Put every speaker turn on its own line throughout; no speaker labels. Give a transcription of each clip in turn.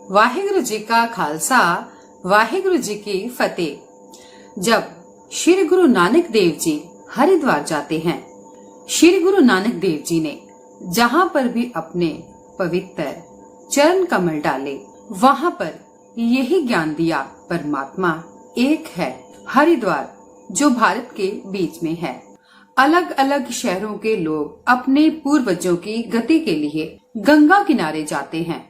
वाहिगुरु जी का खालसा, वाहिगुरु जी की फतेह। जब श्री गुरु नानक देव जी हरिद्वार जाते हैं, श्री गुरु नानक देव जी ने जहाँ पर भी अपने पवित्र चरण कमल डाले, वहाँ पर यही ज्ञान दिया, परमात्मा एक है। हरिद्वार जो भारत के बीच में है, अलग अलग शहरों के लोग अपने पूर्वजों की गति के लिए गंगा किनारे जाते हैं।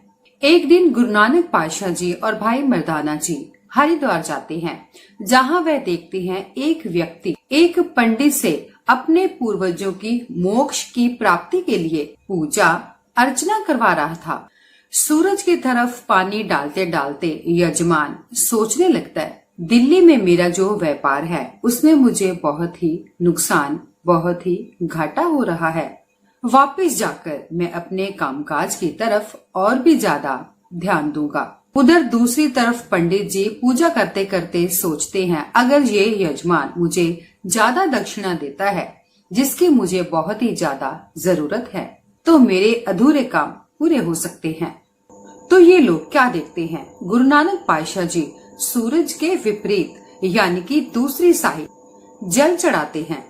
एक दिन गुरु नानक पातशाह जी और भाई मर्दाना जी हरिद्वार जाते हैं, जहां वह देखते हैं एक व्यक्ति एक पंडित से अपने पूर्वजों की मोक्ष की प्राप्ति के लिए पूजा अर्चना करवा रहा था। सूरज की तरफ पानी डालते डालते यजमान सोचने लगता है, दिल्ली में मेरा जो व्यापार है उसमें मुझे बहुत ही नुकसान, बहुत ही घाटा हो रहा है। वापस जाकर मैं अपने कामकाज की तरफ और भी ज्यादा ध्यान दूंगा। उधर दूसरी तरफ पंडित जी पूजा करते करते सोचते हैं, अगर ये यजमान मुझे ज्यादा दक्षिणा देता है, जिसकी मुझे बहुत ही ज्यादा जरूरत है, तो मेरे अधूरे काम पूरे हो सकते हैं। तो ये लोग क्या देखते हैं, गुरु नानक पातशाह जी सूरज के विपरीत यानी कि दूसरी साइड जल चढ़ाते हैं।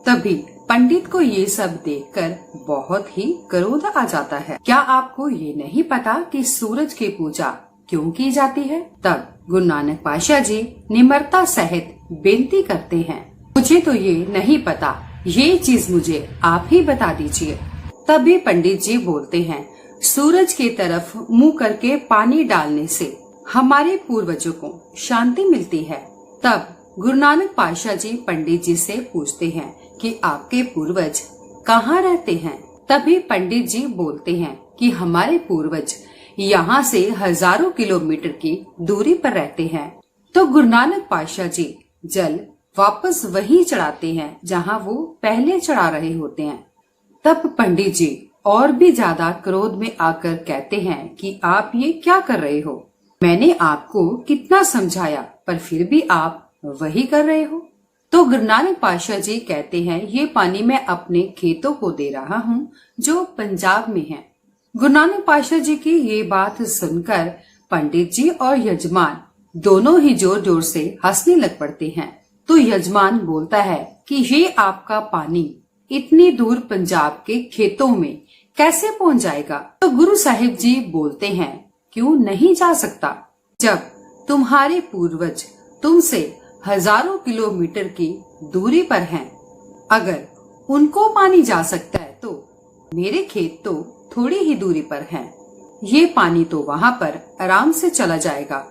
तभी पंडित को ये सब देखकर बहुत ही क्रोध आ जाता है। क्या आपको ये नहीं पता कि सूरज की पूजा क्यों की जाती है? तब गुरु नानक पातशाह जी निम्रता सहित बेनती करते हैं, मुझे तो ये नहीं पता, ये चीज मुझे आप ही बता दीजिए। तभी पंडित जी बोलते हैं, सूरज की तरफ मुंह करके पानी डालने से हमारे पूर्वजों को शांति मिलती है। तब गुरु नानक पातशाह जी पंडित जी से पूछते हैं कि आपके पूर्वज कहाँ रहते हैं? तभी पंडित जी बोलते हैं कि हमारे पूर्वज यहाँ से हजारों किलोमीटर की दूरी पर रहते हैं। तो गुरु नानक पातशाह जी जल वापस वहीं चढ़ाते हैं जहाँ वो पहले चढ़ा रहे होते हैं। तब पंडित जी और भी ज्यादा क्रोध में आकर कहते हैं कि आप ये क्या कर रहे हो? मैंने आपको कितना समझाया, पर फिर भी आप वही कर रहे हो। तो गुरु नानक पातशाह जी कहते हैं, ये पानी मैं अपने खेतों को दे रहा हूँ जो पंजाब में है। गुरु नानक पातशाह जी की ये बात सुनकर पंडित जी और यजमान दोनों ही जोर जोर से हंसने लग पड़ते हैं। तो यजमान बोलता है कि ये आपका पानी इतनी दूर पंजाब के खेतों में कैसे पहुँच जाएगा? तो गुरु साहिब जी बोलते हैं, क्यों नहीं जा सकता? जब तुम्हारे पूर्वज तुमसे हजारों किलोमीटर की दूरी पर हैं, अगर उनको पानी जा सकता है तो मेरे खेत तो थोड़ी ही दूरी पर हैं, ये पानी तो वहाँ पर आराम से चला जाएगा।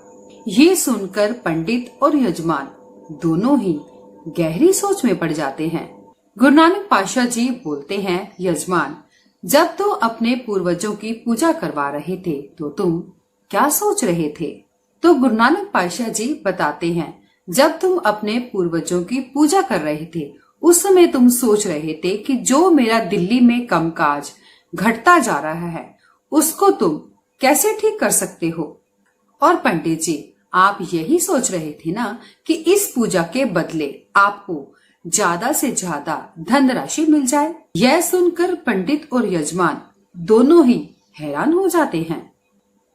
ये सुनकर पंडित और यजमान दोनों ही गहरी सोच में पड़ जाते हैं। गुरु नानक पातशाह जी बोलते हैं, यजमान, जब तुम अपने पूर्वजों की पूजा करवा रहे थे तो तुम क्या सोच रहे थे? तो गुरु नानक पातशाह जी बताते हैं, जब तुम अपने पूर्वजों की पूजा कर रहे थे, उस समय तुम सोच रहे थे कि जो मेरा दिल्ली में कामकाज घटता जा रहा है, उसको तुम कैसे ठीक कर सकते हो? और पंडित जी, आप यही सोच रहे थे ना कि इस पूजा के बदले आपको ज्यादा से ज्यादा धनराशि मिल जाए। यह सुनकर पंडित और यजमान दोनों ही हैरान हो जाते हैं।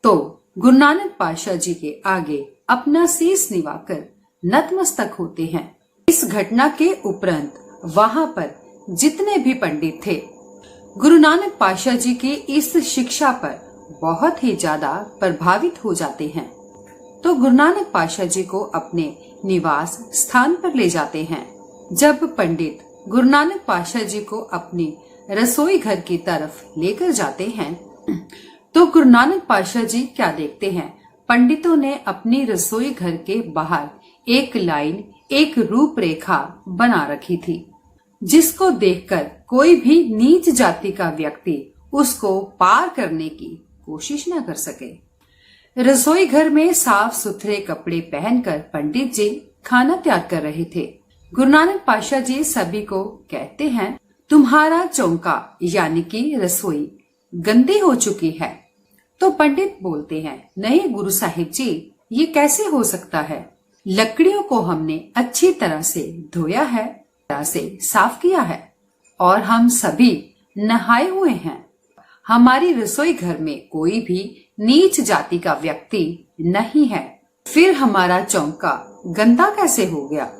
तो गुरु नानक पातशाह जी के आगे अपना शीश निवाकर नतमस्तक होते हैं। इस घटना के उपरांत वहाँ पर जितने भी पंडित थे, गुरु नानक पातशाह जी की इस शिक्षा पर बहुत ही ज्यादा प्रभावित हो जाते हैं। तो गुरु नानक पातशाह जी को अपने निवास स्थान पर ले जाते हैं। जब पंडित गुरु नानक पातशाह जी को अपनी रसोई घर की तरफ लेकर जाते हैं, तो गुरु नानक पातशाह जी क्या देखते हैं, पंडितों ने अपनी रसोई घर के बाहर एक लाइन, एक रूपरेखा बना रखी थी, जिसको देखकर कोई भी नीच जाति का व्यक्ति उसको पार करने की कोशिश न कर सके। रसोई घर में साफ सुथरे कपड़े पहनकर पंडित जी खाना तैयार कर रहे थे। गुरु नानक पातशाह जी सभी को कहते हैं, तुम्हारा चौका यानी कि रसोई गंदी हो चुकी है। तो पंडित बोलते हैं, नहीं गुरु साहिब जी, ये कैसे हो सकता है? लकड़ियों को हमने अच्छी तरह से धोया है, तरह से साफ किया है, और हम सभी नहाए हुए हैं। हमारी रसोई घर में कोई भी नीच जाति का व्यक्ति नहीं है। फिर हमारा चौका गंदा कैसे हो गया?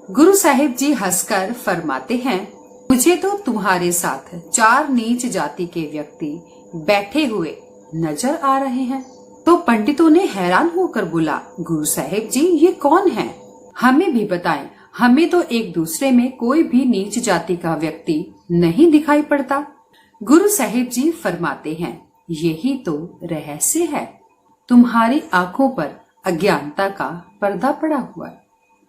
गुरु साहिब जी हंसकर फरमाते हैं, मुझे तो तुम्हारे साथ 4 नीच जाति के व्यक्ति बैठे हुए नजर आ रहे हैं। तो पंडितों ने हैरान होकर बोला, गुरु साहिब जी ये कौन है? हमें भी बताएं, हमें तो एक दूसरे में कोई भी नीच जाति का व्यक्ति नहीं दिखाई पड़ता। गुरु साहिब जी फरमाते हैं, यही तो रहस्य है। तुम्हारी आंखों पर अज्ञानता का पर्दा पड़ा हुआ है,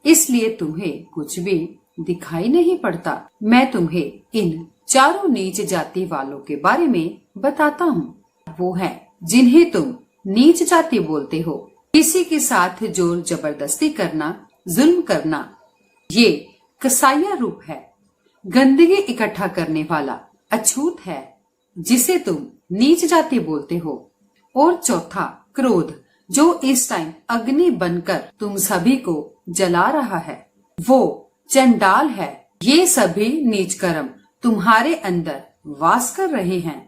इसलिए तुम्हें कुछ भी दिखाई नहीं पड़ता। मैं तुम्हें इन 4 नीच जाति वालों के बारे में बताता हूँ। वो हैं जिन्हें तुम नीच जाति बोलते हो। किसी के साथ जोर जबरदस्ती करना, जुल्म करना, ये कसाईया रूप है। गंदगी इकट्ठा करने वाला अछूत है, जिसे तुम नीच जाति बोलते हो। और चौथा, क्रोध, जो इस टाइम अग्नि बनकर तुम सभी को जला रहा है, वो चंडाल है। ये सभी नीच कर्म तुम्हारे अंदर वास कर रहे हैं।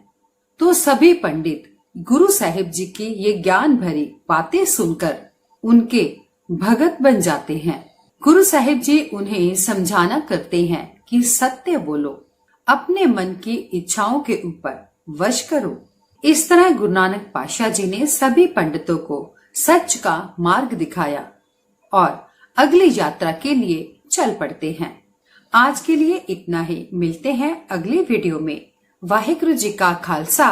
तो सभी पंडित गुरु साहिब जी की ये ज्ञान भरी बातें सुनकर उनके भगत बन जाते हैं। गुरु साहिब जी उन्हें समझाना करते हैं कि सत्य बोलो, अपने मन की इच्छाओं के ऊपर वश करो। इस तरह गुरु नानक पातशाह जी ने सभी पंडितों को सच का मार्ग दिखाया और अगली यात्रा के लिए चल पड़ते हैं। आज के लिए इतना ही। मिलते हैं अगली वीडियो में। वाहिगुरु जी का खालसा,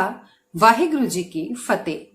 वाहिगुरु जी की फतेह।